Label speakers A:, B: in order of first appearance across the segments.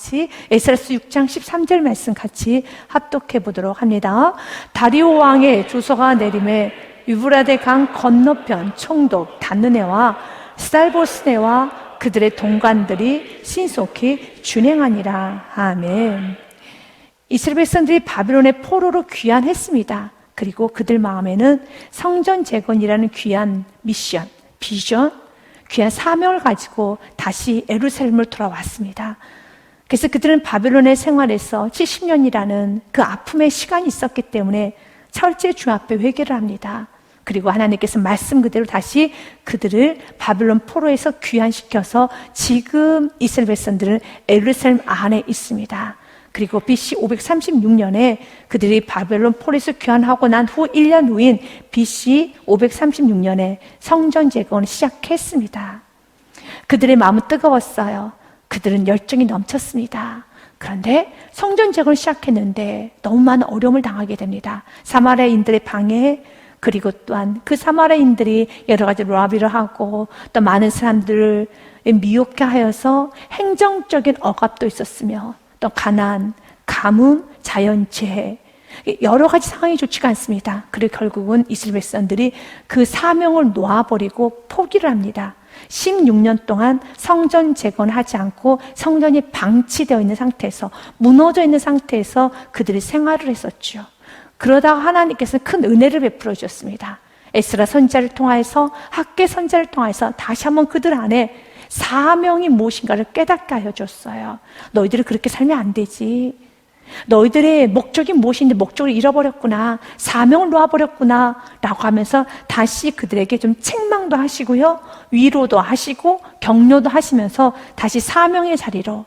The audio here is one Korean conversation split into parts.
A: 같이 에스라서 6장 13절 말씀 같이 합독해 보도록 합니다. 다리오 왕의 조서가 내림에 유브라데 강 건너편 총독 다느네와 스달보스네와 그들의 동관들이 신속히 준행하니라. 아멘. 이스라엘 백성들이 바빌론의 포로로 귀환했습니다. 그리고 그들 마음에는 성전 재건이라는 귀한 미션, 비전, 귀한 사명을 가지고 다시 예루살렘을 돌아왔습니다. 그래서 그들은 바빌론의 생활에서 70년이라는 그 아픔의 시간이 있었기 때문에 철제 주 앞에 회개를 합니다. 그리고 하나님께서 말씀 그대로 다시 그들을 바빌론 포로에서 귀환시켜서 지금 이스라엘 백성들은 예루살렘 안에 있습니다. 그리고 BC 536년에 그들이 바벨론 포로에서 귀환하고 난 후 1년 후인 BC 536년에 성전 재건을 시작했습니다. 그들의 마음은 뜨거웠어요. 그들은 열정이 넘쳤습니다. 그런데 성전 재건을 시작했는데 너무 많은 어려움을 당하게 됩니다. 사마리아인들의 방해, 그리고 또한 그 사마리아인들이 여러 가지 로비를 하고 또 많은 사람들을 미혹게 하여서 행정적인 억압도 있었으며 또 가난, 가뭄, 자연재해 여러 가지 상황이 좋지가 않습니다. 그리고 결국은 이스라엘 백성들이 그 사명을 놓아버리고 포기를 합니다. 16년 동안 성전 재건하지 않고 성전이 방치되어 있는 상태에서 무너져 있는 상태에서 그들이 생활을 했었죠. 그러다가 하나님께서는 큰 은혜를 베풀어 주셨습니다. 에스라 선지자를 통하여서 학개 선지자를 통하여서 다시 한번 그들 안에 사명이 무엇인가를 깨닫게 하여 줬어요. 너희들이 그렇게 살면 안 되지. 너희들의 목적이 무엇인데 목적을 잃어버렸구나. 사명을 놓아버렸구나. 라고 하면서 다시 그들에게 좀 책망도 하시고요. 위로도 하시고 격려도 하시면서 다시 사명의 자리로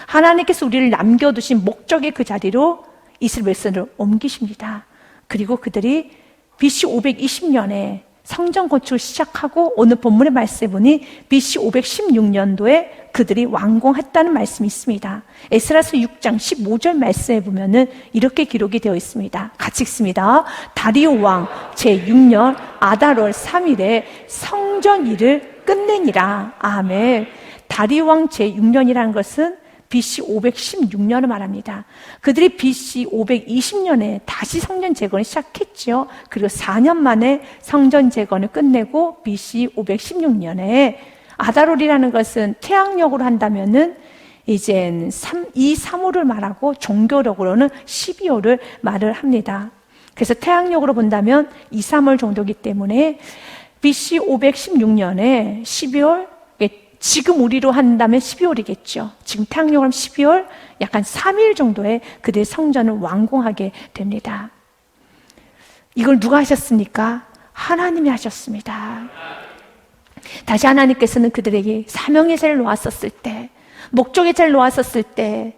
A: 하나님께서 우리를 남겨두신 목적의 그 자리로 이스라엘 백성을 옮기십니다. 그리고 그들이 BC 520년에 성전 건축을 시작하고 오늘 본문의 말씀에 보니 BC 516년도에 그들이 완공했다는 말씀이 있습니다. 에스라서 6장 15절 말씀에 보면은 이렇게 기록이 되어 있습니다. 같이 읽습니다. 다리오 왕 제6년 아달월 3일에 성전 일을 끝내니라. 아멘. 다리오 왕 제6년이라는 것은 BC 516년을 말합니다. 그들이 BC 520년에 다시 성전 재건을 시작했죠. 그리고 4년 만에 성전 재건을 끝내고 BC 516년에 아달월이라는 것은 태양력으로 한다면은 이젠 3호를 말하고 종교력으로는 12호를 말을 합니다. 그래서 태양력으로 본다면 2, 3월 정도이기 때문에 BC 516년에 12월 지금 우리로 한다면 12월이겠죠. 지금 태양력으로 하면 12월 약간 3일 정도에 그들의 성전을 완공하게 됩니다. 이걸 누가 하셨습니까? 하나님이 하셨습니다. 다시 하나님께서는 그들에게 사명의 자리를 놓았었을 때, 목적의 자리를 놓았었을 때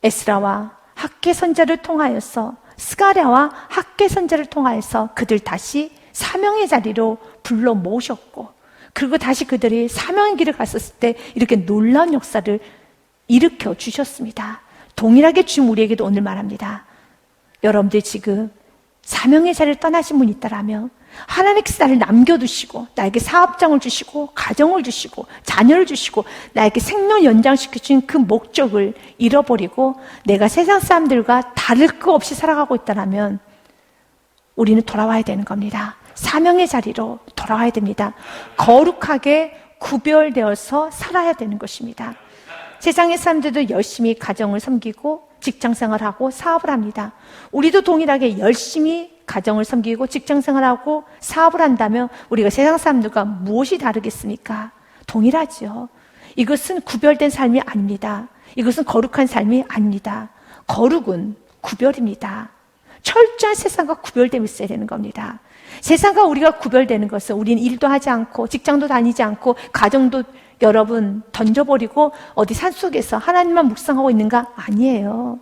A: 에스라와 학개 선지자를 통하여서 스가랴와 학개 선지자를 통하여서 그들 다시 사명의 자리로 불러 모으셨고 그리고 다시 그들이 사명의 길을 갔었을 때 이렇게 놀라운 역사를 일으켜 주셨습니다. 동일하게 주님 우리에게도 오늘 말합니다. 여러분들 지금 사명의 자리를 떠나신 분이 있다라면 하나님께서 나를 남겨두시고 나에게 사업장을 주시고 가정을 주시고 자녀를 주시고 나에게 생명 연장시켜주신 그 목적을 잃어버리고 내가 세상 사람들과 다를 거 없이 살아가고 있다라면 우리는 돌아와야 되는 겁니다. 사명의 자리로 돌아와야 됩니다. 거룩하게 구별되어서 살아야 되는 것입니다. 세상의 사람들도 열심히 가정을 섬기고 직장생활하고 사업을 합니다. 우리도 동일하게 열심히 가정을 섬기고 직장생활하고 사업을 한다면 우리가 세상 사람들과 무엇이 다르겠습니까? 동일하죠. 이것은 구별된 삶이 아닙니다. 이것은 거룩한 삶이 아닙니다. 거룩은 구별입니다. 철저한 세상과 구별됨이 있어야 되는 겁니다. 세상과 우리가 구별되는 것은 우리는 일도 하지 않고 직장도 다니지 않고 가정도 여러분 던져버리고 어디 산속에서 하나님만 묵상하고 있는가? 아니에요.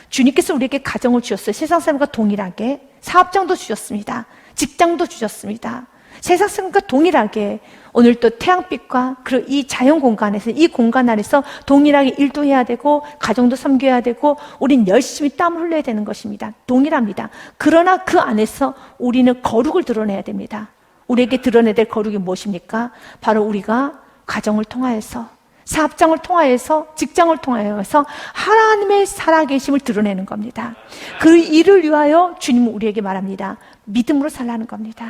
A: 주님께서 우리에게 가정을 주셨어요. 세상 사람과 동일하게 사업장도 주셨습니다. 직장도 주셨습니다. 세상 사람과 동일하게 오늘 또 태양빛과 그리고 이 자연 공간에서 이 공간 안에서 동일하게 일도 해야 되고 가정도 섬겨야 되고 우린 열심히 땀을 흘려야 되는 것입니다. 동일합니다. 그러나 그 안에서 우리는 거룩을 드러내야 됩니다. 우리에게 드러내야 될 거룩이 무엇입니까? 바로 우리가 가정을 통하여서 사업장을 통하여서, 직장을 통하여서 하나님의 살아계심을 드러내는 겁니다. 그 일을 위하여 주님은 우리에게 말합니다. 믿음으로 살라는 겁니다.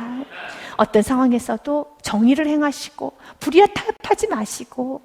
A: 어떤 상황에서도 정의를 행하시고 불의와 타협하지 마시고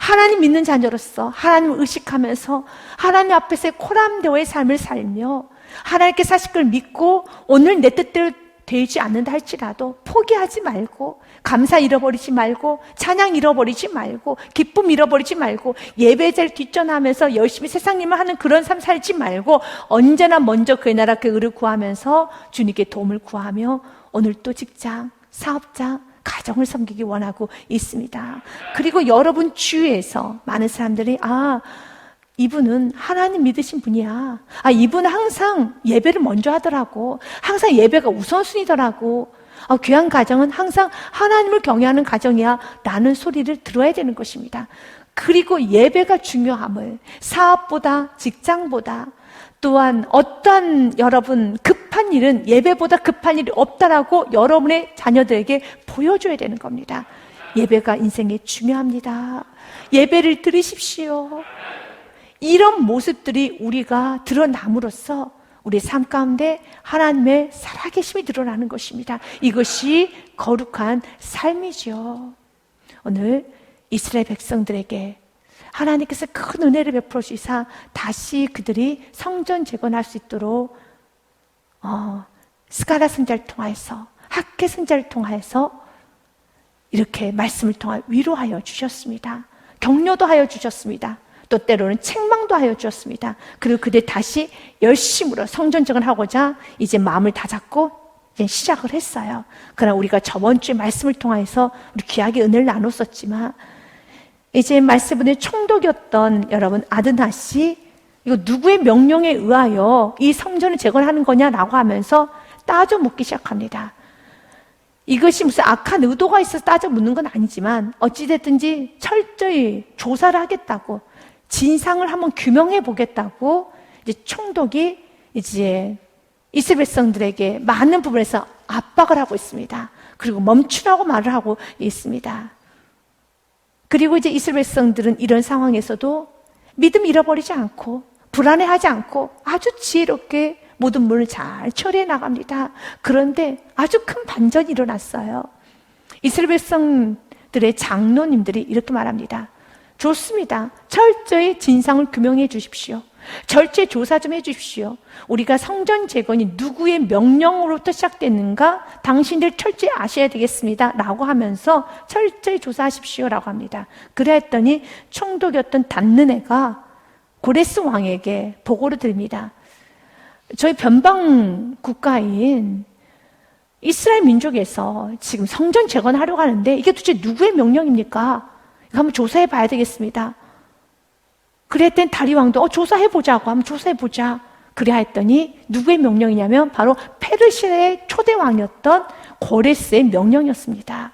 A: 하나님 믿는 자녀로서 하나님을 의식하면서 하나님 앞에서의 코람대오의 삶을 살며 하나님께 하실 걸 믿고 오늘 내 뜻대로 되지 않는다 할지라도 포기하지 말고, 감사 잃어버리지 말고, 찬양 잃어버리지 말고, 기쁨 잃어버리지 말고, 예배자를 뒷전하면서 열심히 세상 일만 하는 그런 삶 살지 말고 언제나 먼저 그의 나라 그 의를 구하면서 주님께 도움을 구하며 오늘 또 직장, 사업장, 가정을 섬기기 원하고 있습니다. 그리고 여러분 주위에서 많은 사람들이 이분은 하나님 믿으신 분이야. 이분은 항상 예배를 먼저 하더라고. 항상 예배가 우선순위더라고. 귀한 가정은 항상 하나님을 경외하는 가정이야 라는 소리를 들어야 되는 것입니다. 그리고 예배가 중요함을 사업보다, 직장보다, 또한 어떠한 여러분 급한 일은 예배보다 급한 일이 없다라고 여러분의 자녀들에게 보여줘야 되는 겁니다. 예배가 인생에 중요합니다. 예배를 드리십시오. 이런 모습들이 우리가 드러남으로써 우리 삶 가운데 하나님의 살아계심이 드러나는 것입니다. 이것이 거룩한 삶이죠. 오늘 이스라엘 백성들에게 하나님께서 큰 은혜를 베풀어 주시사 다시 그들이 성전 재건할 수 있도록 스가랴 선지자를 통하여서, 학개 선지자를 통하여서 이렇게 말씀을 통하여 위로하여 주셨습니다. 격려도 하여 주셨습니다. 또 때로는 책망도 하여 주었습니다. 그리고 그들 다시 열심으로 성전 재건하고자 이제 마음을 다잡고 이제 시작을 했어요. 그러나 우리가 저번 주에 말씀을 통해서 우리 귀하게 은혜를 나눴었지만 이제 말씀분의 총독이었던 여러분 아드낫이 이거 누구의 명령에 의하여 이 성전을 재건하는 거냐라고 하면서 따져 묻기 시작합니다. 이것이 무슨 악한 의도가 있어서 따져 묻는 건 아니지만 어찌됐든지 철저히 조사를 하겠다고, 진상을 한번 규명해 보겠다고 이제 총독이 이제 이스라엘 백성들에게 많은 부분에서 압박을 하고 있습니다. 그리고 멈추라고 말을 하고 있습니다. 그리고 이제 이스라엘 백성들은 이런 상황에서도 믿음 잃어버리지 않고 불안해하지 않고 아주 지혜롭게 모든 문을 잘 처리해 나갑니다. 그런데 아주 큰 반전이 일어났어요. 이스라엘 백성들의 장로님들이 이렇게 말합니다. 좋습니다. 철저히 진상을 규명해 주십시오. 철저히 조사 좀 해 주십시오. 우리가 성전 재건이 누구의 명령으로부터 시작됐는가 당신들 철저히 아셔야 되겠습니다 라고 하면서 철저히 조사하십시오 라고 합니다. 그래 했더니 총독이었던 단느네가 고레스 왕에게 보고를 드립니다. 저희 변방 국가인 이스라엘 민족에서 지금 성전 재건하려고 하는데 이게 도대체 누구의 명령입니까? 이거 한번 조사해 봐야 되겠습니다. 그랬더니 다리 왕도 조사해 보자고 하면 조사해 보자. 그래 했더니 누구의 명령이냐면 바로 페르시아의 초대 왕이었던 고레스의 명령이었습니다.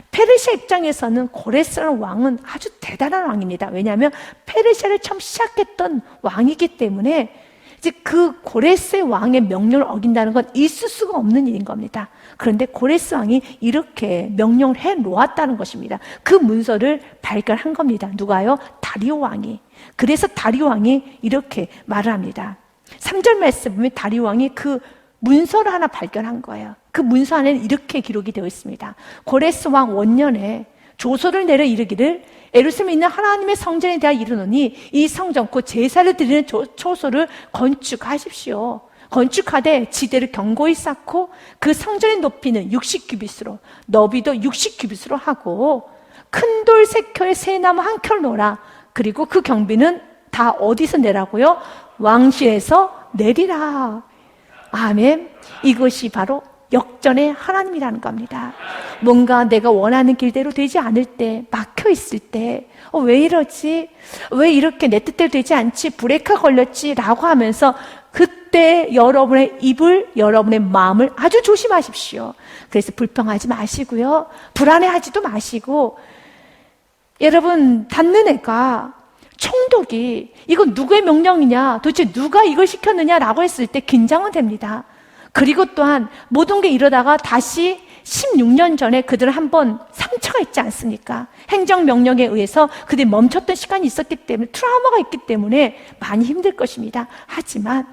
A: 페르시아 입장에서는 고레스라는 왕은 아주 대단한 왕입니다. 왜냐하면 페르시아를 처음 시작했던 왕이기 때문에 이제 그 고레스 왕의 명령을 어긴다는 건 있을 수가 없는 일인 겁니다. 그런데 고레스 왕이 이렇게 명령을 해 놓았다는 것입니다. 그 문서를 발견한 겁니다. 누가요? 다리오 왕이. 그래서 다리오 왕이 이렇게 말을 합니다. 3절 말씀 보면 다리오 왕이 그 문서를 하나 발견한 거예요. 그 문서 안에는 이렇게 기록이 되어 있습니다. 고레스 왕 원년에 조서를 내려 이르기를 예루살렘에 있는 하나님의 성전에 대하여 이르노니 이 성전 곧 제사를 드리는 초소를 건축하십시오. 건축하되 지대를 견고히 쌓고 그 성전의 높이는 60규빗으로 너비도 60규빗으로 하고 큰 돌 3켜에 새나무 1켤 놓으라. 그리고 그 경비는 다 어디서 내라고요? 왕실에서 내리라. 아멘. 이것이 바로 역전의 하나님이라는 겁니다. 뭔가 내가 원하는 길대로 되지 않을 때, 막혀 있을 때, 왜 이러지? 왜 이렇게 내 뜻대로 되지 않지? 브레이크가 걸렸지? 라고 하면서 그때 여러분의 입을, 여러분의 마음을 아주 조심하십시오. 그래서 불평하지 마시고요. 불안해하지도 마시고, 여러분, 닿는 애가 총독이 이거 누구의 명령이냐? 도대체 누가 이걸 시켰느냐라고 했을 때 긴장은 됩니다. 그리고 또한 모든 게 이러다가 다시 16년 전에 그들은 한번 상처가 있지 않습니까? 행정명령에 의해서 그들이 멈췄던 시간이 있었기 때문에, 트라우마가 있기 때문에 많이 힘들 것입니다. 하지만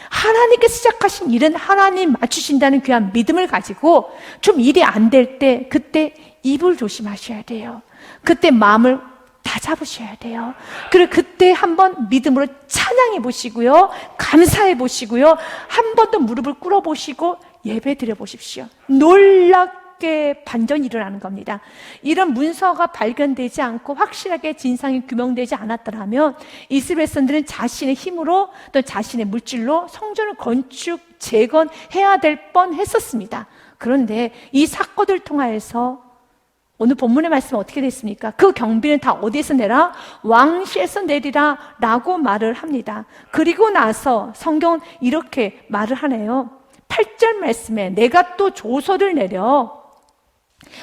A: 하나님께서 시작하신 일은 하나님 맞추신다는 귀한 믿음을 가지고 좀 일이 안 될 때, 그때 입을 조심하셔야 돼요. 그때 마음을 다 잡으셔야 돼요. 그리고 그때 한번 믿음으로 찬양해 보시고요, 감사해 보시고요, 한 번 더 무릎을 꿇어 보시고 예배 드려 보십시오. 놀랍게 반전이 일어나는 겁니다. 이런 문서가 발견되지 않고 확실하게 진상이 규명되지 않았더라면 이스라엘 백성들은 자신의 힘으로 또 자신의 물질로 성전을 건축 재건해야 될 뻔했었습니다. 그런데 이 사건을 통하여서 오늘 본문의 말씀은 어떻게 됐습니까? 그 경비는 다 어디에서 내라? 왕시에서 내리라 라고 말을 합니다. 그리고 나서 성경은 이렇게 말을 하네요. 8절 말씀에 내가 또 조서를 내려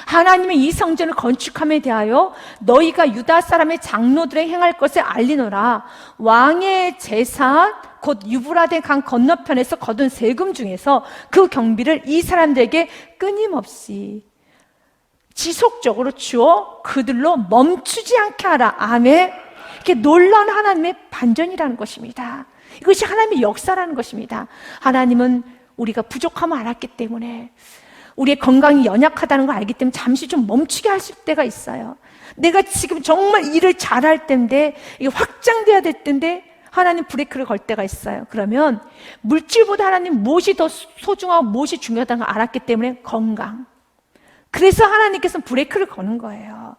A: 하나님의 이 성전을 건축함에 대하여 너희가 유다 사람의 장로들의 행할 것을 알리노라. 왕의 재산 곧 유브라데 강 건너편에서 거둔 세금 중에서 그 경비를 이 사람들에게 끊임없이 지속적으로 주어 그들로 멈추지 않게 하라. 아멘. 이렇게 놀라운 하나님의 반전이라는 것입니다. 이것이 하나님의 역사라는 것입니다. 하나님은 우리가 부족함을 알았기 때문에, 우리의 건강이 연약하다는 걸 알기 때문에 잠시 좀 멈추게 하실 때가 있어요. 내가 지금 정말 일을 잘할 때인데, 이게 확장돼야 될 때인데 하나님 브레이크를 걸 때가 있어요. 그러면 물질보다 하나님 무엇이 더 소중하고 무엇이 중요하다는 걸 알았기 때문에 건강, 그래서 하나님께서는 브레이크를 거는 거예요.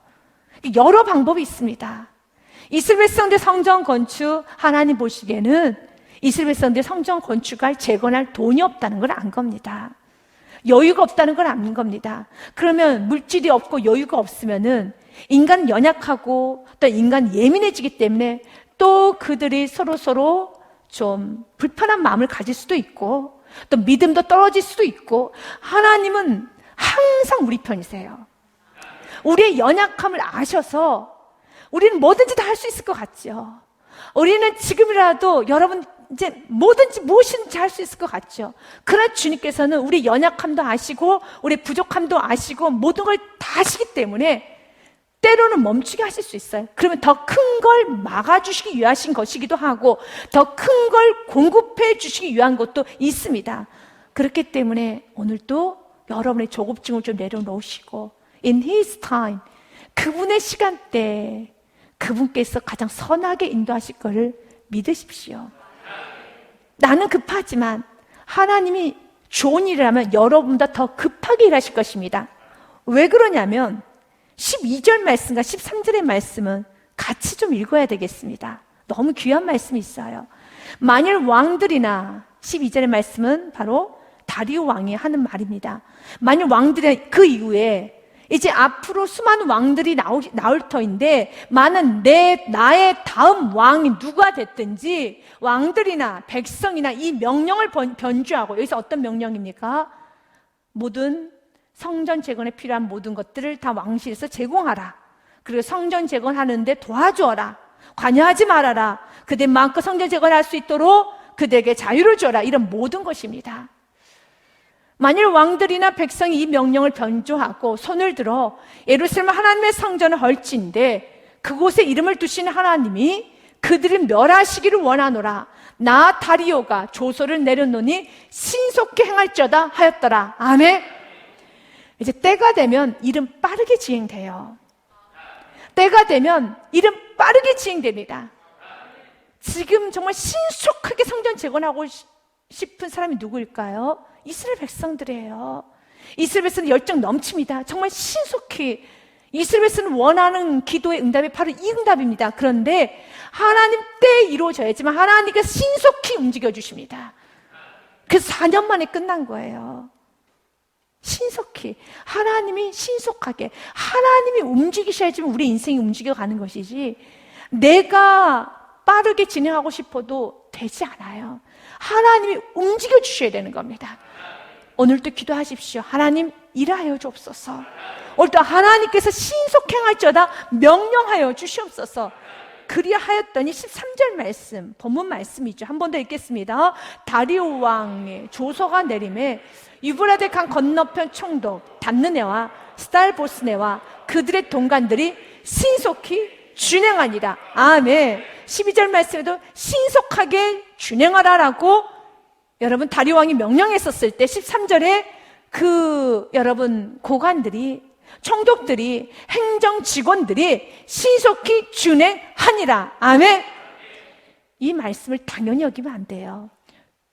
A: 여러 방법이 있습니다. 이스라엘 백성들 성전 건축, 하나님 보시기에는 이스라엘 백성들 성전 건축할 재건할 돈이 없다는 걸 안 겁니다. 여유가 없다는 걸 아는 겁니다. 그러면 물질이 없고 여유가 없으면은 인간은 연약하고 또 인간 예민해지기 때문에 또 그들이 서로 좀 불편한 마음을 가질 수도 있고 또 믿음도 떨어질 수도 있고, 하나님은 항상 우리 편이세요. 우리의 연약함을 아셔서 우리는 뭐든지 다 할 수 있을 것 같죠. 우리는 지금이라도 여러분 이제 뭐든지 무엇인지 할 수 있을 것 같죠. 그러나 주님께서는 우리 연약함도 아시고 우리 부족함도 아시고 모든 걸 다 아시기 때문에 때로는 멈추게 하실 수 있어요. 그러면 더 큰 걸 막아주시기 위하신 것이기도 하고 더 큰 걸 공급해 주시기 위한 것도 있습니다. 그렇기 때문에 오늘도 여러분의 조급증을 좀 내려놓으시고 In His time, 그분의 시간대에 그분께서 가장 선하게 인도하실 것을 믿으십시오. 나는 급하지만 하나님이 좋은 일을 하면 여러분보다 더 급하게 일하실 것입니다. 왜 그러냐면 12절 말씀과 13절의 말씀은 같이 좀 읽어야 되겠습니다. 너무 귀한 말씀이 있어요. 만일 왕들이나 12절의 말씀은 바로 다리오 왕이 하는 말입니다. 만일 왕들이 그 이후에 이제 앞으로 수많은 왕들이 나올 터인데, 나의 다음 왕이 누가 됐든지 왕들이나 백성이나 이 명령을 변주하고, 여기서 어떤 명령입니까? 모든 성전 재건에 필요한 모든 것들을 다 왕실에서 제공하라. 그리고 성전 재건하는데 도와주어라. 관여하지 말아라. 그들 마음껏 성전 재건할 수 있도록 그들에게 자유를 줘라. 이런 모든 것입니다. 만일 왕들이나 백성이 이 명령을 변조하고 손을 들어 예루살렘 하나님의 성전을 헐진데 그곳에 이름을 두신 하나님이 그들을 멸하시기를 원하노라. 나 다리오가 조서를 내렸노니 신속히 행할지어다 하였더라. 아멘. 이제 때가 되면 일은 빠르게 진행돼요. 때가 되면 일은 빠르게 진행됩니다. 지금 정말 신속하게 성전 재건하고 싶은 사람이 누구일까요? 이스라엘 백성들이에요. 이스라엘 백성은 열정 넘칩니다. 정말 신속히. 이스라엘 백성은 원하는 기도의 응답이 바로 이 응답입니다. 그런데 하나님 때에 이루어져야지만 하나님께서 신속히 움직여 주십니다. 그래서 4년 만에 끝난 거예요. 신속히. 하나님이 신속하게, 하나님이 움직이셔야지만 우리 인생이 움직여가는 것이지, 내가 빠르게 진행하고 싶어도 되지 않아요. 하나님이 움직여 주셔야 되는 겁니다. 오늘도 기도하십시오. 하나님 일하여 주옵소서. 오늘도 하나님께서 신속행할지어다 명령하여 주시옵소서. 그리하였더니 13절 말씀, 본문 말씀이죠. 한 번 더 읽겠습니다. 다리오 왕의 조서가 내림에 유브라데 강 건너편 총독 단느네와 스달보스네와 그들의 동관들이 신속히 준행하니라. 아멘. 12절 말씀에도 신속하게 준행하라라고 여러분 다리오 왕이 명령했었을 때 13절에 여러분 고관들이, 총독들이, 행정 직원들이 신속히 준행하니라. 아멘. 이 말씀을 당연히 여기면 안 돼요.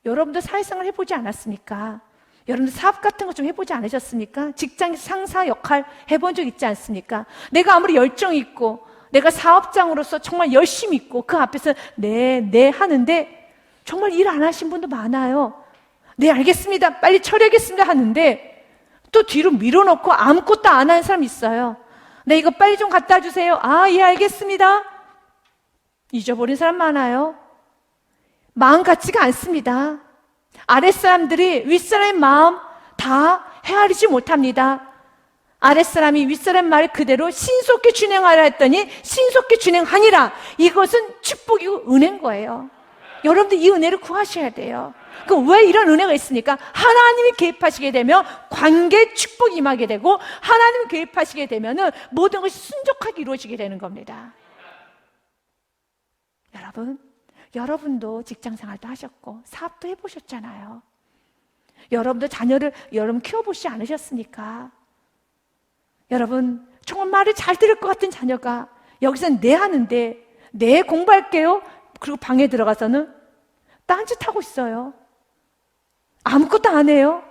A: 여러분도 사회생활 해보지 않았습니까? 여러분도 사업 같은 거 좀 해보지 않으셨습니까? 직장 상사 역할 해본 적 있지 않습니까? 내가 아무리 열정 있고 내가 사업장으로서 정말 열심히 있고 그 앞에서 네 하는데 정말 일 안 하신 분도 많아요. 네, 알겠습니다. 빨리 처리하겠습니다 하는데 또 뒤로 밀어놓고 아무것도 안 하는 사람 있어요. 네, 이거 빨리 좀 갖다 주세요. 아, 예, 알겠습니다. 잊어버린 사람 많아요. 마음 같지가 않습니다. 아랫사람들이 윗사람의 마음 다 헤아리지 못합니다. 아랫사람이 윗사람 말 그대로 신속히 준행하라 했더니 신속히 준행하니라. 이것은 축복이고 은혜인 거예요. 여러분들 이 은혜를 구하셔야 돼요. 그럼 왜 이런 은혜가 있습니까? 하나님이 개입하시게 되면 관계 축복이 임하게 되고 하나님이 개입하시게 되면 모든 것이 순적하게 이루어지게 되는 겁니다. 여러분도 직장생활도 하셨고 사업도 해보셨잖아요. 여러분도 자녀를 여러분 키워보시지 않으셨습니까? 여러분 정말 말을 잘 들을 것 같은 자녀가 여기서는 네 하는데 네 공부할게요. 그리고 방에 들어가서는 딴짓하고 있어요. 아무것도 안 해요.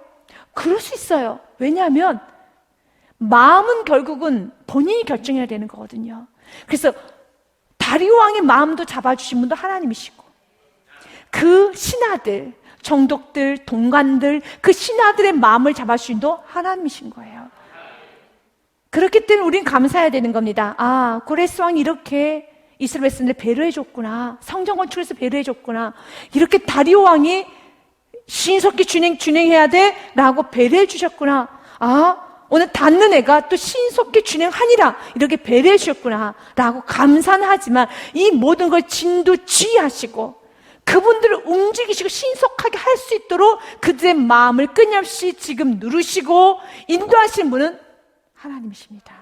A: 그럴 수 있어요. 왜냐하면 마음은 결국은 본인이 결정해야 되는 거거든요. 그래서 다리오 왕의 마음도 잡아주신 분도 하나님이시고 그 신하들, 정독들, 동관들 그 신하들의 마음을 잡아주신 분도 하나님이신 거예요. 그렇기 때문에 우린 감사해야 되는 겁니다. 아, 고레스 왕이 이렇게 이스라엘 백성들을 배려해줬구나. 성전 건축에서 배려해줬구나. 이렇게 다리오 왕이 신속히 준행해야 돼 라고 배려해 주셨구나. 아, 오늘 닿는 애가 또 신속히 준행하니라 이렇게 배려해 주셨구나 라고 감사는 하지만 이 모든 걸 진두지휘하시고 그분들을 움직이시고 신속하게 할 수 있도록 그들의 마음을 끊임없이 지금 누르시고 인도하시는 분은 하나님이십니다.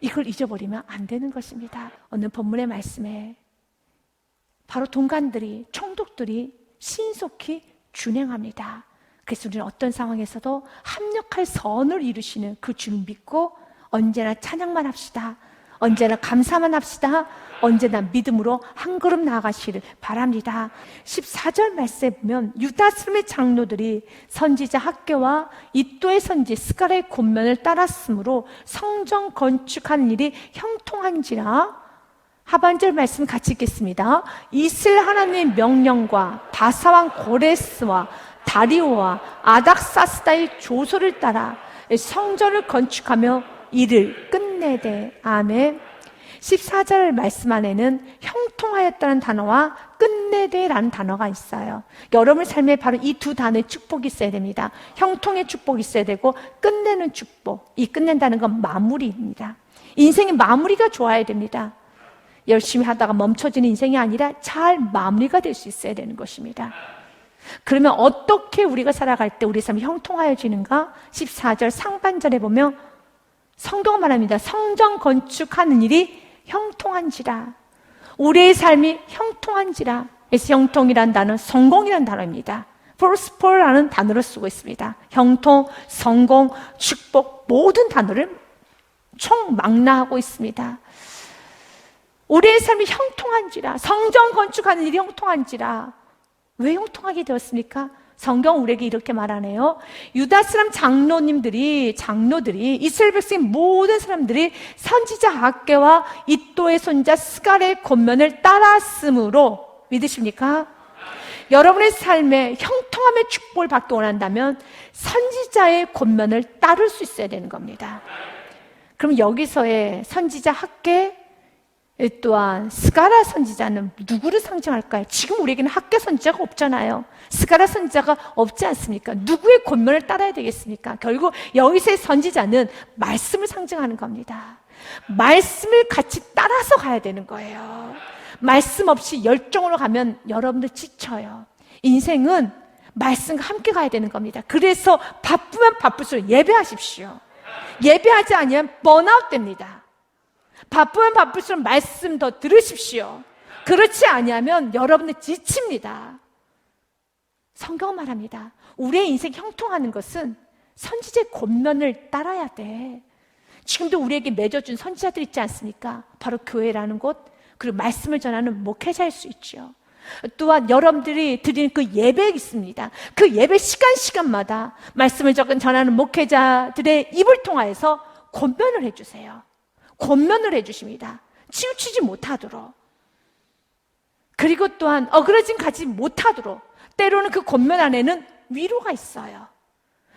A: 이걸 잊어버리면 안 되는 것입니다. 오늘 본문의 말씀에 바로 동관들이, 총독들이 신속히 준행합니다. 그래서 우리는 어떤 상황에서도 합력할 선을 이루시는 그 주를 믿고 언제나 찬양만 합시다. 언제나 감사만 합시다. 언제나 믿음으로 한 걸음 나아가시기를 바랍니다. 14절 말씀에 보면 유다스름의 장로들이 선지자 학개와 이또의 선지 스가랴의 권면을 따랐으므로 성전 건축하는 일이 형통한지라. 하반절 말씀 같이 읽겠습니다. 이스라엘 하나님의 명령과 바사왕 고레스와 다리오와 아닥사스다의 조서를 따라 성전을 건축하며 일을 끝내되. 아멘. 14절 말씀 안에는 형통하였다는 단어와 끝내되라는 단어가 있어요. 여러분 삶에 바로 이 두 단어의 축복이 있어야 됩니다. 형통의 축복이 있어야 되고 끝내는 축복. 이 끝낸다는 건 마무리입니다. 인생의 마무리가 좋아야 됩니다. 열심히 하다가 멈춰지는 인생이 아니라 잘 마무리가 될 수 있어야 되는 것입니다. 그러면 어떻게 우리가 살아갈 때 우리 삶이 형통하여지는가? 14절 상반절에 보면 성경은 말합니다. 성전 건축하는 일이 형통한지라. 우리의 삶이 형통한지라. 그래서 형통이란 단어는 성공이란 단어입니다. prosper라는 단어를 쓰고 있습니다. 형통, 성공, 축복 모든 단어를 총망라하고 있습니다. 우리의 삶이 형통한지라. 성전 건축하는 일이 형통한지라. 왜 형통하게 되었습니까? 성경 우리에게 이렇게 말하네요. 유다 사람 장로들이 이스라엘 백성 모든 사람들이 선지자 학개와 이또의 손자 스가랴의 권면을 따랐으므로. 믿으십니까? 여러분의 삶에 형통함의 축복을 받기 원한다면 선지자의 권면을 따를 수 있어야 되는 겁니다. 그럼 여기서의 선지자 학개 또한 스가랴 선지자는 누구를 상징할까요? 지금 우리에게는 학개 선지자가 없잖아요. 스가랴 선지자가 없지 않습니까? 누구의 권면을 따라야 되겠습니까? 결국 여기서의 선지자는 말씀을 상징하는 겁니다. 말씀을 같이 따라서 가야 되는 거예요. 말씀 없이 열정으로 가면 여러분들 지쳐요. 인생은 말씀과 함께 가야 되는 겁니다. 그래서 바쁘면 바쁠수록 예배하십시오. 예배하지 않으면 번아웃 됩니다. 바쁘면 바쁠수록 말씀 더 들으십시오. 그렇지 아니하면 여러분들 지칩니다. 성경은 말합니다. 우리의 인생 형통하는 것은 선지자의 권면을 따라야 돼. 지금도 우리에게 맺어준 선지자들 있지 않습니까? 바로 교회라는 곳, 그리고 말씀을 전하는 목회자일 수 있죠. 또한 여러분들이 드리는 그 예배 있습니다. 그 예배 시간마다 말씀을 전하는 목회자들의 입을 통하여서 권면을 해주세요. 권면을 해주십니다. 치우치지 못하도록. 그리고 또한 어그러짐 가지 못하도록. 때로는 그 권면 안에는 위로가 있어요.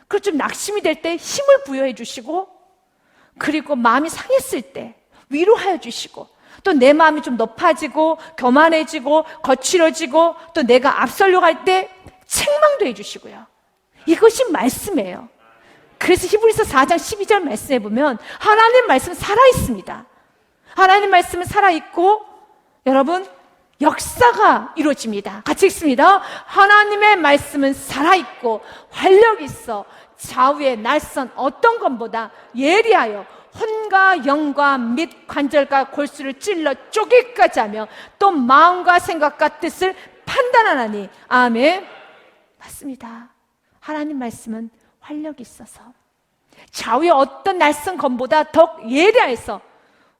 A: 그리고 좀 낙심이 될 때 힘을 부여해 주시고, 그리고 마음이 상했을 때 위로하여 주시고, 또 내 마음이 좀 높아지고 교만해지고 거칠어지고 또 내가 앞서려고 할 때 책망도 해주시고요. 이것이 말씀이에요. 그래서 히브리서 4장 12절 말씀에 보면 하나님 말씀은 살아있습니다. 하나님 말씀은 살아있고 여러분 역사가 이루어집니다. 같이 읽습니다. 하나님의 말씀은 살아있고 활력 있어 좌우의 날선 어떤 것보다 예리하여 혼과 영과 및 관절과 골수를 찔러 쪼개기까지 하며 또 마음과 생각과 뜻을 판단하나니. 아멘. 맞습니다. 하나님 말씀은 활력이 있어서 좌우의 어떤 낯선 검보다 더 예리해서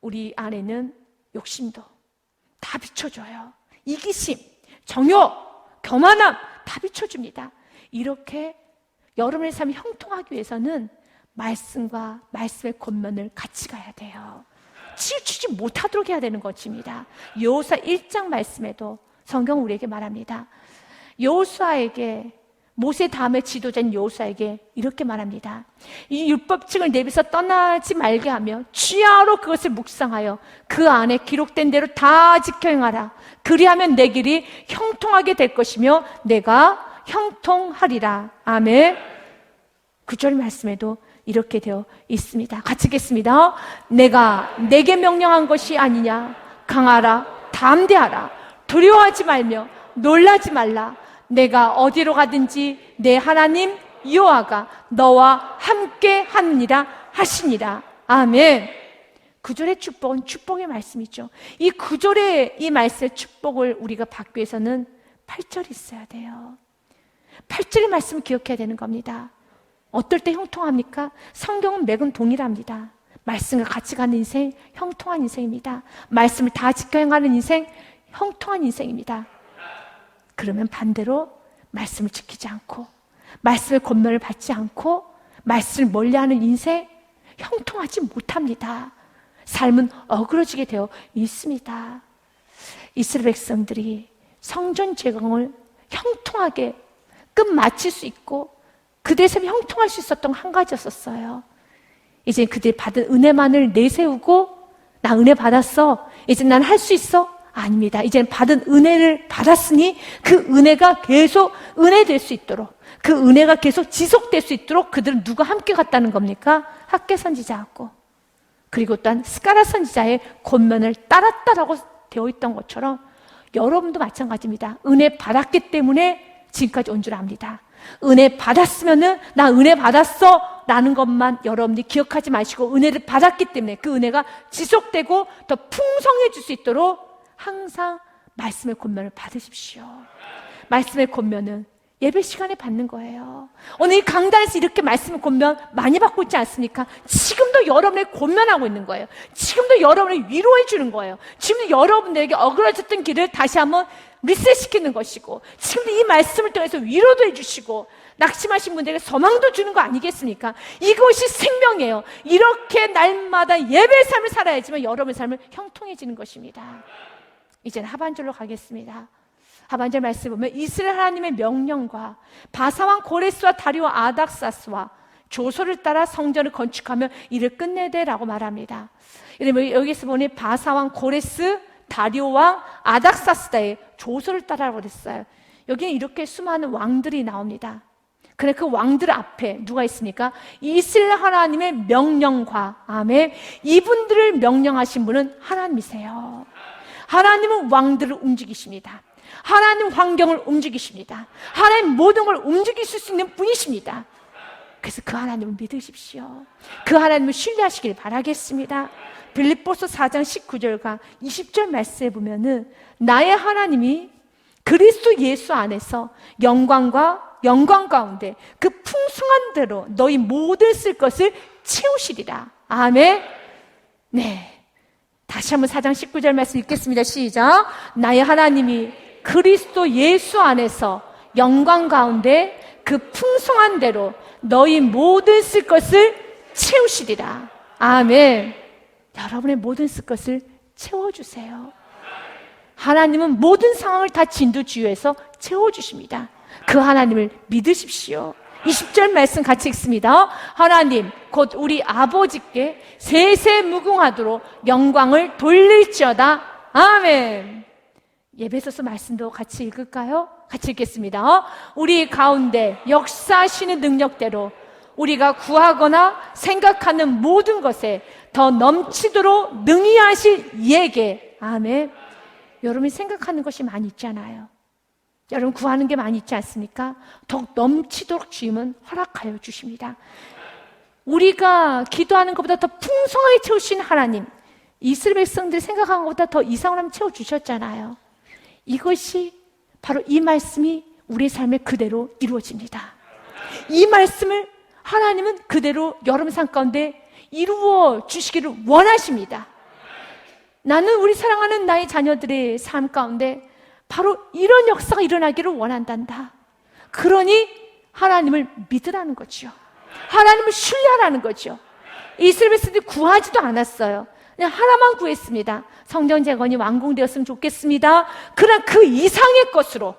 A: 우리 안에는 욕심도 다 비춰줘요. 이기심, 정욕, 교만함 다 비춰줍니다. 이렇게 여러분의 삶이 형통하기 위해서는 말씀과 말씀의 권면을 같이 가야 돼요. 치우치지 못하도록 해야 되는 것입니다. 여호수아 1장 말씀에도 성경은 우리에게 말합니다. 여호수아에게 모세 다음에 지도자인 여호수아에게 이렇게 말합니다. 이 율법책을 내비서 떠나지 말게 하며 주야로 그것을 묵상하여 그 안에 기록된 대로 다 지켜 행하라. 그리하면 내 길이 형통하게 될 것이며 내가 형통하리라. 아멘. 9절 말씀에도 이렇게 되어 있습니다. 같이 읽겠습니다. 내가 내게 명령한 것이 아니냐. 강하라, 담대하라, 두려워하지 말며 놀라지 말라. 내가 어디로 가든지 내 하나님 여호와가 너와 함께 하느니라 하시니라. 아멘. 9절의 축복은 축복의 말씀이죠. 이 9절의 이 말씀의 축복을 우리가 받기 위해서는 8절이 있어야 돼요. 8절의 말씀을 기억해야 되는 겁니다. 어떨 때 형통합니까? 성경은 맥은 동일합니다. 말씀과 같이 가는 인생, 형통한 인생입니다. 말씀을 다 지켜 행하는 인생, 형통한 인생입니다. 그러면 반대로 말씀을 지키지 않고 말씀의 권면을 받지 않고 말씀을 멀리하는 인생, 형통하지 못합니다. 삶은 어그러지게 되어 있습니다. 이스라엘 백성들이 성전 재건을 형통하게 끝마칠 수 있고 그들의 삶이 형통할 수 있었던 한 가지였었어요. 이제 그들이 받은 은혜만을 내세우고 나 은혜 받았어, 이제 난 할 수 있어? 아닙니다. 이제는 받은 은혜를 받았으니 그 은혜가 계속 은혜될 수 있도록, 그 은혜가 계속 지속될 수 있도록 그들은 누가 함께 갔다는 겁니까? 학개 선지자하고, 그리고 또한 스가랴 선지자의 권면을 따랐다라고 되어 있던 것처럼 여러분도 마찬가지입니다. 은혜 받았기 때문에 지금까지 온 줄 압니다. 은혜 받았으면은 나 은혜 받았어 라는 것만 여러분들이 기억하지 마시고 은혜를 받았기 때문에 그 은혜가 지속되고 더 풍성해질 수 있도록 항상 말씀의 권면을 받으십시오. 말씀의 권면은 예배 시간에 받는 거예요. 오늘 이 강단에서 이렇게 말씀의 권면 많이 받고 있지 않습니까? 지금도 여러분을 권면하고 있는 거예요. 지금도 여러분을 위로해 주는 거예요. 지금도 여러분들에게 어그러졌던 길을 다시 한번 리셋시키는 것이고, 지금도 이 말씀을 통해서 위로도 해주시고 낙심하신 분들에게 소망도 주는 거 아니겠습니까? 이것이 생명이에요. 이렇게 날마다 예배의 삶을 살아야지만 여러분의 삶을 형통해지는 것입니다. 이제는 하반절로 가겠습니다. 하반절 말씀 보면 이스라엘 하나님의 명령과 바사왕 고레스와 다리오 아닥사스와 조소를 따라 성전을 건축하며 이를 끝내되라고 말합니다. 여기서 보니 바사왕 고레스, 다리오왕 아닥사스다의 조소를 따라라고 그랬어요. 여기는 이렇게 수많은 왕들이 나옵니다. 그래 그 왕들 앞에 누가 있습니까? 이스라엘 하나님의 명령과 아멘. 이분들을 명령하신 분은 하나님이세요. 하나님은 왕들을 움직이십니다. 하나님 환경을 움직이십니다. 하나님 모든 걸 움직이실 수 있는 분이십니다. 그래서 그 하나님을 믿으십시오. 그 하나님을 신뢰하시길 바라겠습니다. 빌립보서 4장 19절과 20절 말씀에 보면은 나의 하나님이 그리스도 예수 안에서 영광 가운데 그 풍성한 대로 너희 모든 쓸 것을 채우시리라. 아멘. 네. 다시 한번 4장 19절 말씀 읽겠습니다. 시작. 나의 하나님이 그리스도 예수 안에서 영광 가운데 그 풍성한 대로 너희 모든 쓸 것을 채우시리라. 아멘. 여러분의 모든 쓸 것을 채워주세요. 하나님은 모든 상황을 다 진두지휘해서 채워주십니다. 그 하나님을 믿으십시오. 20절 말씀 같이 읽습니다. 하나님 곧 우리 아버지께 세세무궁하도록 영광을 돌릴지어다. 아멘. 예배소서 말씀도 같이 읽을까요? 같이 읽겠습니다. 우리 가운데 역사하시는 능력대로 우리가 구하거나 생각하는 모든 것에 더 넘치도록 능히 하실 이에게. 아멘. 여러분이 생각하는 것이 많이 있잖아요. 여러분 구하는 게 많이 있지 않습니까? 더욱 넘치도록 주님은 허락하여 주십니다. 우리가 기도하는 것보다 더 풍성하게 채우신 하나님, 이스라엘 백성들이 생각하는 것보다 더 이상을 한번 채워주셨잖아요. 이것이 바로 이 말씀이 우리의 삶에 그대로 이루어집니다. 이 말씀을 하나님은 그대로 여러분 삶 가운데 이루어 주시기를 원하십니다. 나는 우리 사랑하는 나의 자녀들의 삶 가운데 바로 이런 역사가 일어나기를 원한단다. 그러니 하나님을 믿으라는 거죠. 하나님을 신뢰하라는 거죠. 이스라엘 백성들이 구하지도 않았어요. 그냥 하나만 구했습니다. 성전 재건이 완공되었으면 좋겠습니다. 그러나 그 이상의 것으로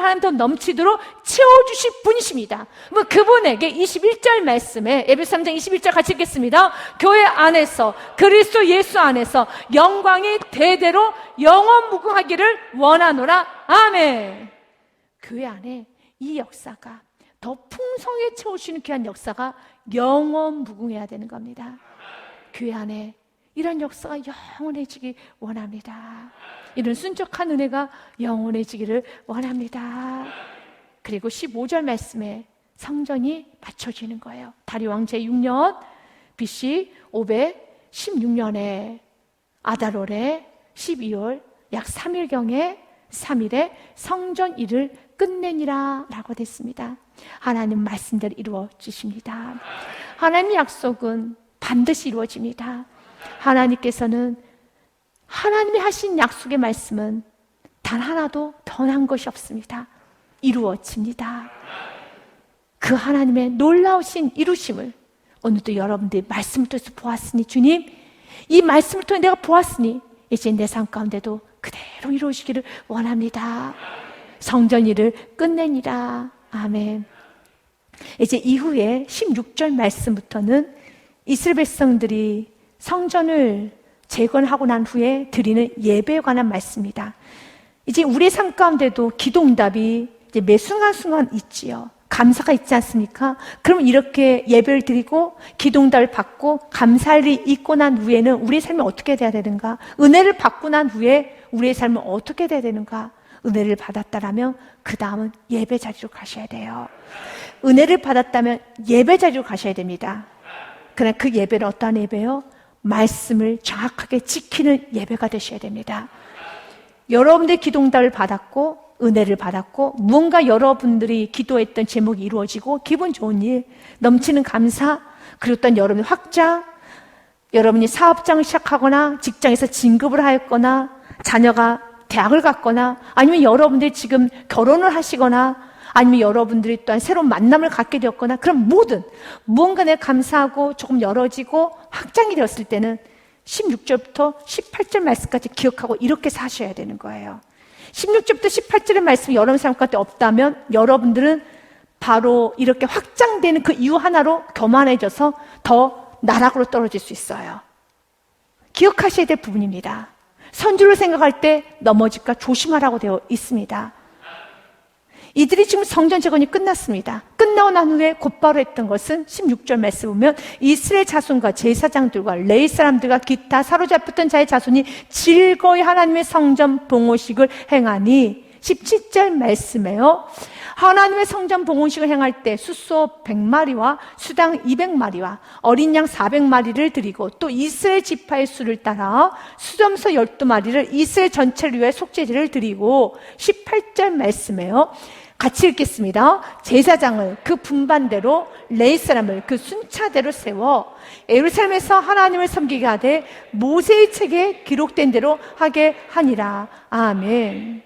A: 하나님 더 넘치도록 채워주실 분이십니다. 뭐 그분에게 21절 말씀에 에베소 3장 21절 같이 읽겠습니다. 교회 안에서 그리스도 예수 안에서 영광이 대대로 영원무궁하기를 원하노라. 아멘. 교회 안에 이 역사가 더 풍성하게 채우시는 귀한 역사가 영원무궁해야 되는 겁니다. 교회 안에 이런 역사가 영원해지기 원합니다. 이런 순적한 은혜가 영원해지기를 원합니다. 그리고 15절 말씀에 성전이 받쳐지는 거예요. 다리 왕 제6년 BC 516년에 아달월에 12월 약 3일경에 3일에 성전 일을 끝내니라 라고 됐습니다. 하나님 말씀대로 이루어지십니다. 하나님의 약속은 반드시 이루어집니다. 하나님께서는 하나님이 하신 약속의 말씀은 단 하나도 변한 것이 없습니다. 이루어집니다. 그 하나님의 놀라우신 이루심을 오늘도 여러분들이 말씀을 통해서 보았으니 주님, 이 말씀을 통해 내가 보았으니 이제 내 삶 가운데도 그대로 이루어지기를 원합니다. 성전 일을 끝내니라. 아멘. 이제 이후에 16절 말씀부터는 이스라엘 백성들이 성전을 재건하고 난 후에 드리는 예배에 관한 말씀입니다. 이제 우리의 삶 가운데도 기도 응답이 이제 매 순간순간 있지요. 감사가 있지 않습니까? 그럼 이렇게 예배를 드리고 기도 응답을 받고 감사를 잊고 난 후에는 우리의 삶이 어떻게 돼야 되는가? 은혜를 받고 난 후에 우리의 삶은 어떻게 돼야 되는가? 은혜를 받았다라면 그 다음은 예배 자리로 가셔야 돼요. 은혜를 받았다면 예배 자리로 가셔야 됩니다. 그러나 그 예배는 어떠한 예배요? 말씀을 정확하게 지키는 예배가 되셔야 됩니다. 여러분들의 기도응답을 받았고 은혜를 받았고 무언가 여러분들이 기도했던 제목이 이루어지고 기분 좋은 일, 넘치는 감사, 그리고 또 여러분의 확장, 여러분이 사업장을 시작하거나 직장에서 진급을 하였거나 자녀가 대학을 갔거나 아니면 여러분들이 지금 결혼을 하시거나 아니면 여러분들이 또한 새로운 만남을 갖게 되었거나 그럼 무언가 내가 감사하고 조금 열어지고 확장이 되었을 때는 16절부터 18절 말씀까지 기억하고 이렇게 사셔야 되는 거예요. 16절부터 18절의 말씀이 여러분 삶 가운데 없다면 여러분들은 바로 이렇게 확장되는 그 이유 하나로 교만해져서 더 나락으로 떨어질 수 있어요. 기억하셔야 될 부분입니다. 선주를 생각할 때 넘어질까 조심하라고 되어 있습니다. 이들이 지금 성전 재건이 끝났습니다. 끝나고 난 후에 곧바로 했던 것은 16절 말씀 보면 이스라엘 자손과 제사장들과 레위 사람들과 기타 사로잡혔던 자의 자손이 즐거이 하나님의 성전 봉헌식을 행하니 17절 말씀에요. 하나님의 성전 봉헌식을 행할 때 숫소 100마리와 수당 200마리와 어린 양 400마리를 드리고 또 이스라엘 지파의 수를 따라 수점소 12마리를 이스라엘 전체를 위해 속죄제를 드리고 18절 말씀에요. 같이 읽겠습니다. 제사장을 그 분반대로 레위 사람을 그 순차대로 세워 예루살렘에서 하나님을 섬기게 하되 모세의 책에 기록된 대로 하게 하니라. 아멘.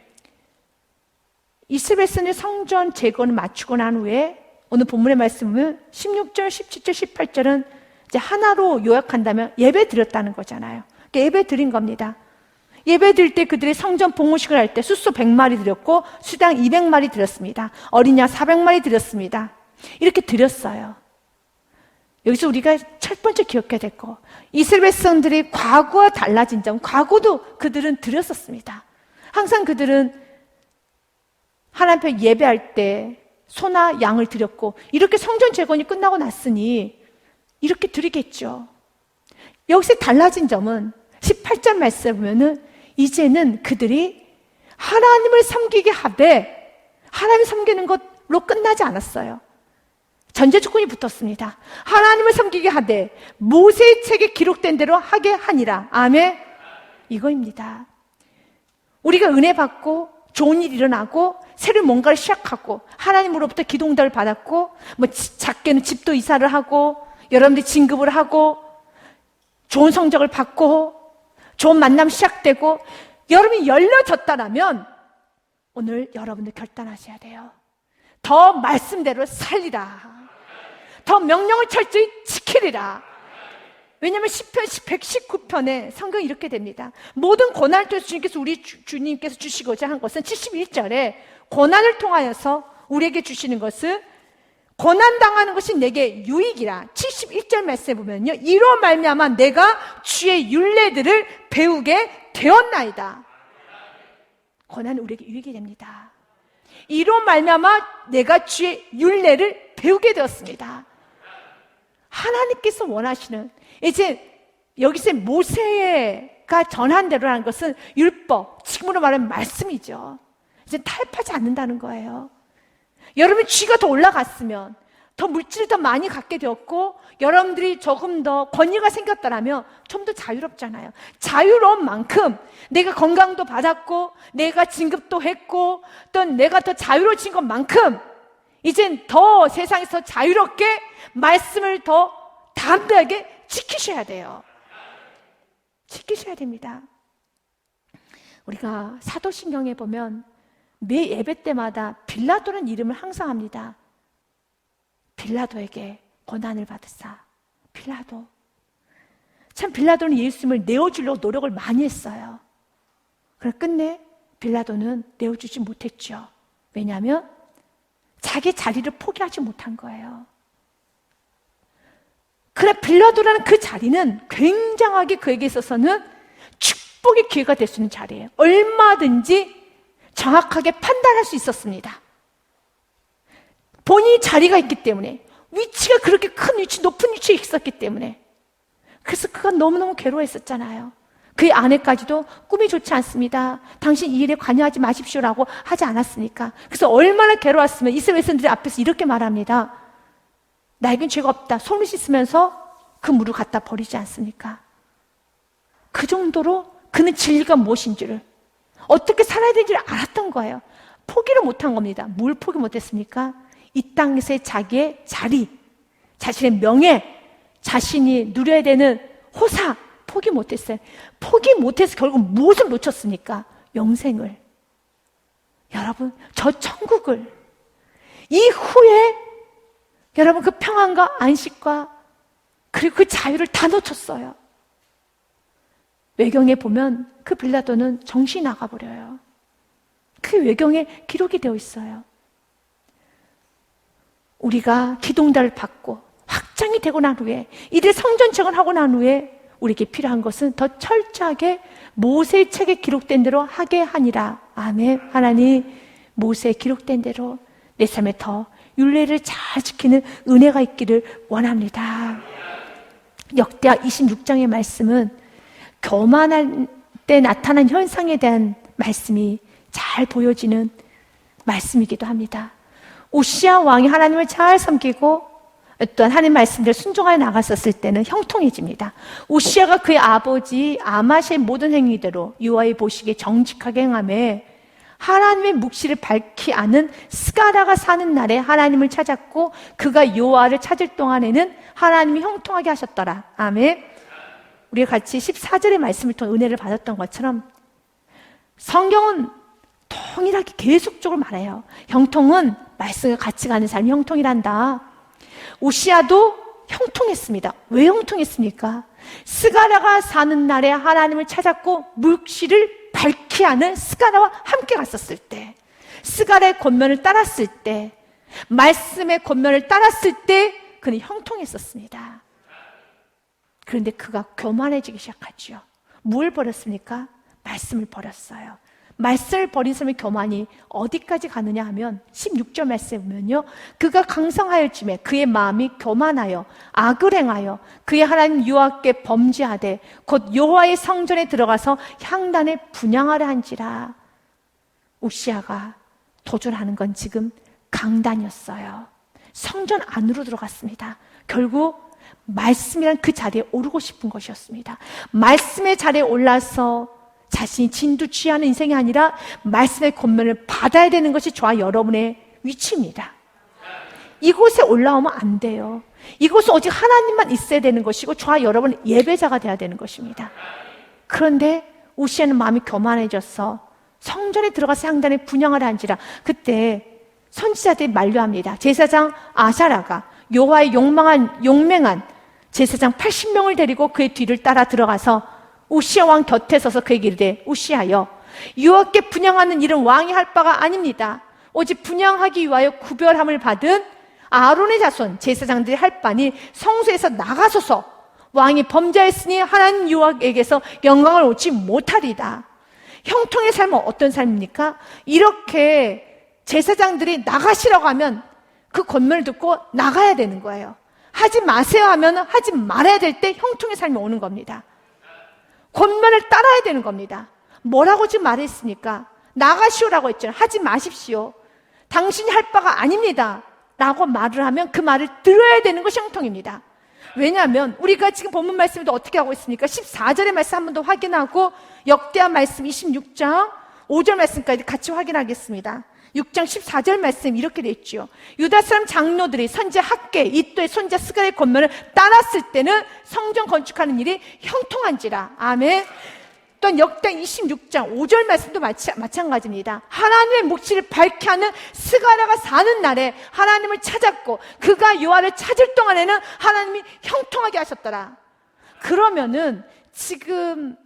A: 이스라엘 백성의 성전 재건을 마치고 난 후에 오늘 본문의 말씀은 16절, 17절, 18절은 이제 하나로 요약한다면 예배 드렸다는 거잖아요. 예배 드린 겁니다. 예배 드릴 때 그들이 성전 봉헌식을 할 때 숫소 100마리 드렸고 수당 200마리 드렸습니다. 어린 양 400마리 드렸습니다. 이렇게 드렸어요. 여기서 우리가 첫 번째 기억해야 될 거, 이스라엘 백성들이 과거와 달라진 점, 과거도 그들은 드렸었습니다. 항상 그들은 하나님 앞에 예배할 때 소나 양을 드렸고 이렇게 성전 재건이 끝나고 났으니 이렇게 드리겠죠. 여기서 달라진 점은 18절 말씀에 보면은 이제는 그들이 하나님을 섬기게 하되 하나님을 섬기는 것로 끝나지 않았어요. 전제 조건이 붙었습니다. 하나님을 섬기게 하되 모세의 책에 기록된 대로 하게 하니라. 아멘. 이거입니다. 우리가 은혜 받고 좋은 일이 일어나고 새로운 뭔가를 시작하고 하나님으로부터 기도응답을 받았고 뭐 작게는 집도 이사를 하고 여러분들이 진급을 하고 좋은 성적을 받고 좋은 만남 시작되고 여러분이 열려졌다라면 오늘 여러분들 결단하셔야 돼요. 더 말씀대로 살리라. 더 명령을 철저히 지키리라. 왜냐하면 시편 119편에 성경이 이렇게 됩니다. 모든 고난을 통해서 주님께서 우리 주님께서 주시고자 한 것은 71절에 고난을 통하여서 우리에게 주시는 것은 고난당하는 것이 내게 유익이라. 71절 말씀에 보면요, 이로 말미암아 내가 주의 율례들을 배우게 되었나이다. 고난은 우리에게 유익이 됩니다. 이로 말미암아 내가 주의 율례를 배우게 되었습니다. 하나님께서 원하시는, 이제 여기서 모세가 전한 대로 하는 것은 율법, 지금으로 말하면 말씀이죠. 이제 타협하지 않는다는 거예요. 여러분 쥐가 더 올라갔으면, 더 물질을 더 많이 갖게 되었고 여러분들이 조금 더 권위가 생겼다면 좀 더 자유롭잖아요. 자유로운 만큼 내가 건강도 받았고 내가 진급도 했고 또 내가 더 자유로워진 것만큼 이젠 더 세상에서 자유롭게 말씀을 더 담대하게 지키셔야 돼요. 지키셔야 됩니다. 우리가 사도신경에 보면 매 예배 때마다 빌라도라는 이름을 항상 합니다. 빌라도에게 고난을 받으사. 빌라도. 참 빌라도는 예수님을 내어주려고 노력을 많이 했어요. 그러나 끝내 빌라도는 내어주지 못했죠. 왜냐하면 자기 자리를 포기하지 못한 거예요. 그러나 빌라도라는 그 자리는 굉장하게 그에게 있어서는 축복의 기회가 될 수 있는 자리예요. 얼마든지 정확하게 판단할 수 있었습니다. 본인이 자리가 있기 때문에, 위치가 그렇게 큰 위치, 높은 위치에 있었기 때문에. 그래서 그가 너무너무 괴로워했었잖아요. 그의 아내까지도 꿈이 좋지 않습니다. 당신 이 일에 관여하지 마십시오라고 하지 않았으니까. 그래서 얼마나 괴로웠으면 이스라엘 백성들 앞에서 이렇게 말합니다. 나에겐 죄가 없다. 손을 씻으면서 그 물을 갖다 버리지 않습니까? 그 정도로 그는 진리가 무엇인지를, 어떻게 살아야 되는지를 알았던 거예요. 포기를 못한 겁니다. 뭘 포기 못했습니까? 이 땅에서의 자기의 자리, 자신의 명예, 자신이 누려야 되는 호사, 포기 못했어요. 포기 못해서 결국 무엇을 놓쳤습니까? 영생을. 여러분, 저 천국을. 이후에 여러분 그 평안과 안식과 그리고 그 자유를 다 놓쳤어요. 외경에 보면 그 빌라도는 정신이 나가버려요. 그 외경에 기록이 되어 있어요. 우리가 기도응답을 받고 확장이 되고 난 후에, 이들 성전책을 하고 난 후에 우리에게 필요한 것은 더 철저하게 모세의 책에 기록된 대로 하게 하니라. 아멘. 하나님, 모세에 기록된 대로 내 삶에 더 율례를 잘 지키는 은혜가 있기를 원합니다. 역대하 26장의 말씀은 교만할 때 나타난 현상에 대한 말씀이 잘 보여지는 말씀이기도 합니다. 우시야 왕이 하나님을 잘 섬기고 또한 하나님 말씀대로 순종하여 나갔었을 때는 형통해집니다. 우시야가 그의 아버지 아마시의 모든 행위대로 여호와의 보시기에 정직하게 행하며 하나님의 묵시를 밝히 아는 스가랴가 사는 날에 하나님을 찾았고 그가 여호와를 찾을 동안에는 하나님이 형통하게 하셨더라. 아멘. 우리가 같이 14절의 말씀을 통해 은혜를 받았던 것처럼 성경은 통일하게 계속적으로 말해요. 형통은 말씀과 같이 가는 삶이 형통이란다. 우시야도 형통했습니다. 왜 형통했습니까? 스가랴가 사는 날에 하나님을 찾았고 묵시를 밝히 아는 스가랴와 함께 갔었을 때, 스가랴의 권면을 따랐을 때, 말씀의 권면을 따랐을 때 그는 형통했었습니다. 그런데 그가 교만해지기 시작하죠. 뭘 버렸습니까? 말씀을 버렸어요. 말씀을 버린 사람의 교만이 어디까지 가느냐 하면 16절 말씀에 보면요, 그가 강성하였지매 그의 마음이 교만하여 악을 행하여 그의 하나님 여호와께 범죄하되 곧 여호와의 성전에 들어가서 향단에 분향하려 한지라. 우시야가 도전하는 건 지금 강단이었어요. 성전 안으로 들어갔습니다. 결국 말씀이란 그 자리에 오르고 싶은 것이었습니다. 말씀의 자리에 올라서 자신이 진두지휘하는 인생이 아니라 말씀의 권면을 받아야 되는 것이 저와 여러분의 위치입니다. 이곳에 올라오면 안 돼요. 이곳은 오직 하나님만 있어야 되는 것이고 저와 여러분은 예배자가 되어야 되는 것입니다. 그런데 우시야는 마음이 교만해져서 성전에 들어가서 향단에 분향하려 한지라. 그때 선지자들이 만류합니다. 제사장 아사라가 여호와의 용맹한 제사장 80명을 데리고 그의 뒤를 따라 들어가서 우시야 왕 곁에 서서 그에게 이르되 우시야여, 여호와께 분향하는 일은 왕이 할 바가 아닙니다. 오직 분향하기 위하여 구별함을 받은 아론의 자손 제사장들이 할 바니 성소에서 나가소서. 왕이 범죄했으니 하나님 여호와에게서 영광을 얻지 못하리다. 형통의 삶은 어떤 삶입니까? 이렇게 제사장들이 나가시라고 하면 그 권면을 듣고 나가야 되는 거예요. 하지 마세요 하면 하지 말아야 될 때 형통의 삶이 오는 겁니다. 권면을 따라야 되는 겁니다. 뭐라고 지금 말했습니까? 나가시오라고 했잖아요. 하지 마십시오. 당신이 할 바가 아닙니다 라고 말을 하면 그 말을 들어야 되는 것이 형통입니다. 왜냐하면 우리가 지금 본문 말씀도 어떻게 하고 있습니까? 14절의 말씀 한 번 더 확인하고 역대하 말씀 26장 5절 말씀까지 같이 확인하겠습니다. 6장 14절 말씀 이렇게 돼 있죠. 유다 사람 장로들이 선지자 학계 이또의 손자 스가랴의 권면을 따랐을 때는 성전 건축하는 일이 형통한지라. 아멘. 또한 역대 26장 5절 말씀도 마찬가지입니다. 하나님의 묵시를 밝게 하는 스가랴가 사는 날에 하나님을 찾았고 그가 여호와를 찾을 동안에는 하나님이 형통하게 하셨더라. 그러면은 지금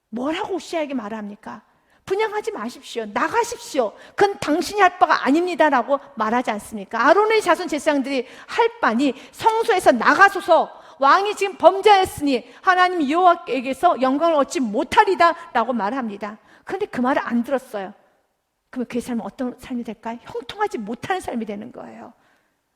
A: 뭐라고 우시야에게 말합니까? 분향하지 마십시오. 나가십시오. 그건 당신이 할 바가 아닙니다라고 말하지 않습니까? 아론의 자손 제사장들이 할 바니 성소에서 나가소서. 왕이 지금 범죄하였으니 하나님 여호와에게서 영광을 얻지 못하리다 라고 말합니다. 그런데 그 말을 안 들었어요. 그러면 그의 삶은 어떤 삶이 될까요? 형통하지 못하는 삶이 되는 거예요.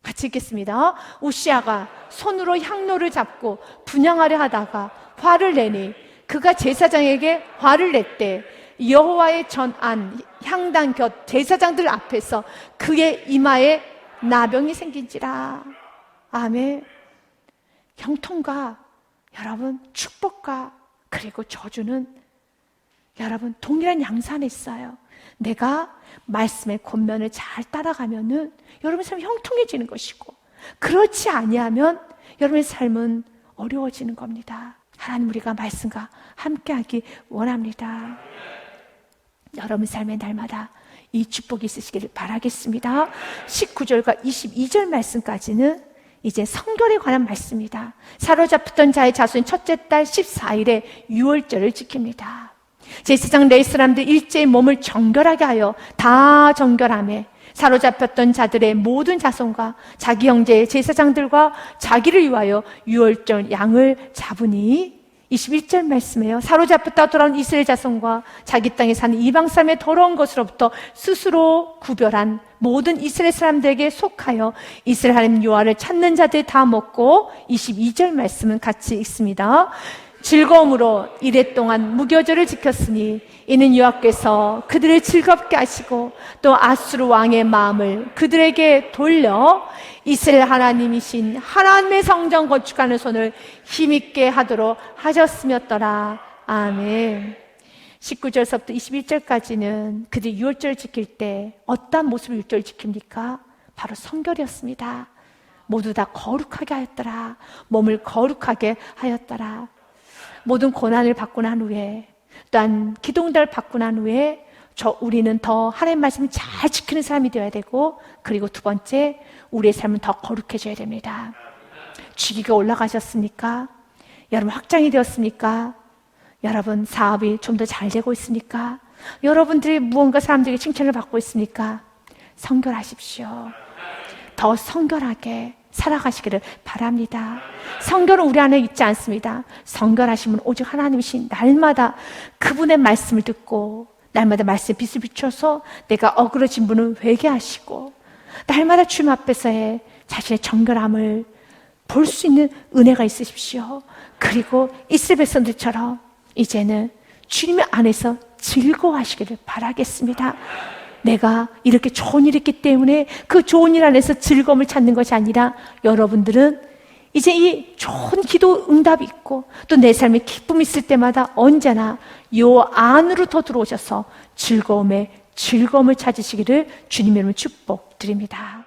A: 같이 읽겠습니다. 우시야가 손으로 향로를 잡고 분향하려 하다가 화를 내니 그가 제사장에게 화를 냈대. 여호와의 전안 향단 곁 제사장들 앞에서 그의 이마에 나병이 생긴지라. 아멘. 형통과 여러분 축복과 그리고 저주는 여러분 동일한 양산에 있어요. 내가 말씀의 권면을 잘 따라가면은 여러분의 삶이 형통해지는 것이고, 그렇지 아니하면 여러분의 삶은 어려워지는 겁니다. 하나님, 우리가 말씀과 함께하기 원합니다. 여러분 삶의 날마다 이 축복이 있으시기를 바라겠습니다. 19절과 22절 말씀까지는 이제 성결에 관한 말씀입니다. 사로잡혔던 자의 자손 첫째 달 14일에 유월절을 지킵니다. 제사장 레위 사람들 일제히 몸을 정결하게 하여 다 정결하며 사로잡혔던 자들의 모든 자손과 자기 형제의 제사장들과 자기를 위하여 유월절 양을 잡으니 21절 말씀이에요. 사로잡혔다 돌아온 이스라엘 자손과 자기 땅에 사는 이방 사람의 더러운 것으로부터 스스로 구별한 모든 이스라엘 사람들에게 속하여 이스라엘 하나님 여호와를 찾는 자들 다 먹고, 22절 말씀은 같이 읽습니다. 즐거움으로 이레 동안 무교절을 지켰으니 이는 여호와께서 그들을 즐겁게 하시고 또 아수르 왕의 마음을 그들에게 돌려 이스라엘 하나님이신 하나님의 성전 건축하는 손을 힘있게 하도록 하셨으며더라. 아멘. 19절서부터 21절까지는 그들이 유월절을 지킬 때 어떤 모습으로 유월절을 지킵니까? 바로 성결이었습니다. 모두 다 거룩하게 하였더라. 몸을 거룩하게 하였더라. 모든 고난을 받고 난 후에, 또한 기도응답을 받고 난 후에 우리는 더 하나님 말씀을 잘 지키는 사람이 되어야 되고, 그리고 두 번째, 우리의 삶은 더 거룩해져야 됩니다. 직위가 올라가셨습니까? 여러분 확장이 되었습니까? 여러분 사업이 좀 더 잘 되고 있습니까? 여러분들이 무언가 사람들에게 칭찬을 받고 있습니까? 성결하십시오. 더 성결하게 살아가시기를 바랍니다. 성결은 우리 안에 있지 않습니다. 성결하신 분 오직 하나님이신, 날마다 그분의 말씀을 듣고 날마다 말씀에 빛을 비춰서 내가 어그러진 분은 회개하시고 날마다 주님 앞에서의 자신의 정결함을 볼 수 있는 은혜가 있으십시오. 그리고 이스라엘 백성들처럼 이제는 주님의 안에서 즐거워하시기를 바라겠습니다. 내가 이렇게 좋은 일이 있기 때문에 그 좋은 일 안에서 즐거움을 찾는 것이 아니라, 여러분들은 이제 이 좋은 기도 응답이 있고 또 내 삶에 기쁨이 있을 때마다 언제나 요 안으로 더 들어오셔서 즐거움에 즐거움을 찾으시기를 주님의 이름으로 축복드립니다.